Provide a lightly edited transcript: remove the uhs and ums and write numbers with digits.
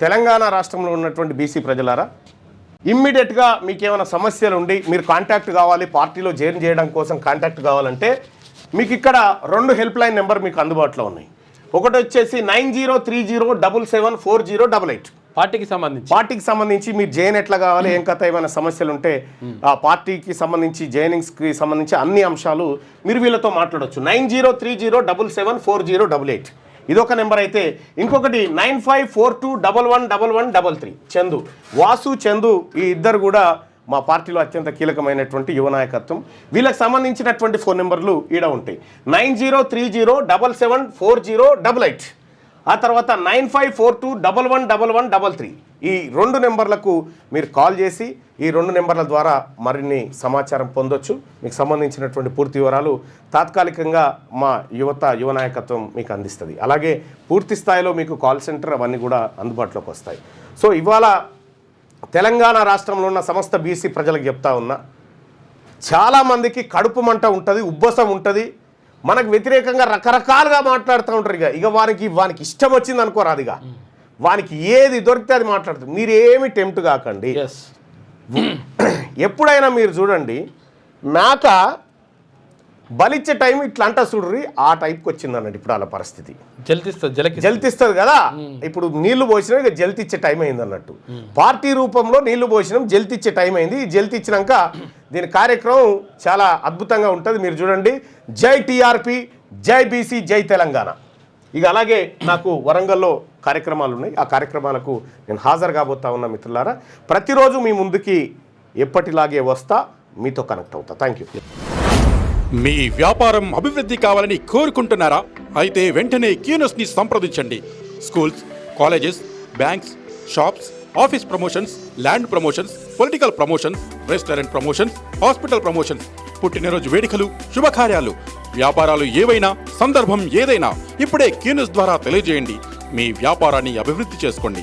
తెలంగాణ రాష్ట్రంలో ఉన్నటువంటి బీసీ ప్రజలారా, ఇమ్మీడియట్గా మీకు ఏమైనా సమస్యలు ఉండి మీరు కాంటాక్ట్ కావాలి, పార్టీలో జాయిన్ చేయడం కోసం కాంటాక్ట్ కావాలంటే మీకు ఇక్కడ 2 హెల్ప్ లైన్ నెంబర్ మీకు అందుబాటులో ఉన్నాయి. ఒకటి వచ్చేసి 9030774088 పార్టీకి సంబంధించి మీరు జైన్ ఎట్లా కావాలి, ఏం కథ, ఏమైనా సమస్యలు ఉంటే ఆ పార్టీకి సంబంధించి జైనింగ్స్కి సంబంధించి అన్ని అంశాలు మీరు వీళ్ళతో మాట్లాడవచ్చు. 9030774088 ఇదొక నెంబర్ అయితే, ఇంకొకటి 9542111133 చందు, వాసు చందు, ఈ ఇద్దరు కూడా మా పార్టీలో అత్యంత కీలకమైనటువంటి యువ నాయకత్వం. వీళ్ళకి సంబంధించినటువంటి ఫోన్ నెంబర్లు ఈడ ఉంటాయి. 9030774088, ఆ తర్వాత 9542111133. ఈ 2 నెంబర్లకు మీరు కాల్ చేసి ఈ 2 నెంబర్ల ద్వారా మరిన్ని సమాచారం పొందొచ్చు. మీకు సంబంధించినటువంటి పూర్తి వివరాలు తాత్కాలికంగా మా యువ నాయకత్వం మీకు అందిస్తుంది. అలాగే పూర్తి స్థాయిలో మీకు కాల్ సెంటర్ అవన్నీ కూడా అందుబాటులోకి వస్తాయి. సో ఇవాళ తెలంగాణ రాష్ట్రంలో ఉన్న సమస్త బీసీ ప్రజలకు చెప్తా ఉన్నా, చాలామందికి కడుపు మంట ఉంటుంది, ఉబ్బసం ఉంటుంది, మనకు వ్యతిరేకంగా రకరకాలుగా మాట్లాడుతూ ఉంటారు. ఇక వానికి ఇష్టం వచ్చింది అనుకోరాదు, ఇక వానికి ఏది దొరికితే అది మాట్లాడుతుంది. మీరేమి టెంప్ట్ కాకండి. ఎప్పుడైనా మీరు చూడండి, మేక బలిచ్చే టైం ఇట్లా అంట చూడ్రి, ఆ టైప్కి వచ్చింది అన్నట్టు ఇప్పుడు వాళ్ళ పరిస్థితి. జల్తిస్తుంది కదా, ఇప్పుడు నీళ్లు పోసినాం, ఇక జల్తిచ్చే టైం అయింది అన్నట్టు. పార్టీ రూపంలో నీళ్లు పోసినాం, జల్తిచ్చే టైం అయింది. ఈ జల్తిచ్చినాక దీని కార్యక్రమం చాలా అద్భుతంగా ఉంటుంది. మీరు చూడండి, జై టీఆర్పీ, జై బీసీ, జై తెలంగాణ. ఇక అలాగే నాకు వరంగల్లో కార్యక్రమాలు ఉన్నాయి. ఆ కార్యక్రమాలకు నేను హాజరు కాబోతా ఉన్నా. మిత్రులారా, ప్రతిరోజు మీ ముందుకి ఎప్పటిలాగే వస్తా, మీతో కనెక్ట్ అవుతా. Thank you. మీ వ్యాపారం అభివృద్ధి కావాలని కోరుకుంటున్నారా? అయితే వెంటనే క్యూనస్ని సంప్రదించండి. Schools, colleges, banks, shops, office promotions, land promotions, political promotions, restaurant promotions, hospital promotions, పుట్టినరోజు వేడుకలు, శుభకార్యాలు, వ్యాపారాలు ఏవైనా, సందర్భం ఏదైనా ఇప్పుడే క్యూనస్ ద్వారా తెలియజేయండి. మీ వ్యాపారాన్ని అభివృద్ధి చేసుకోండి.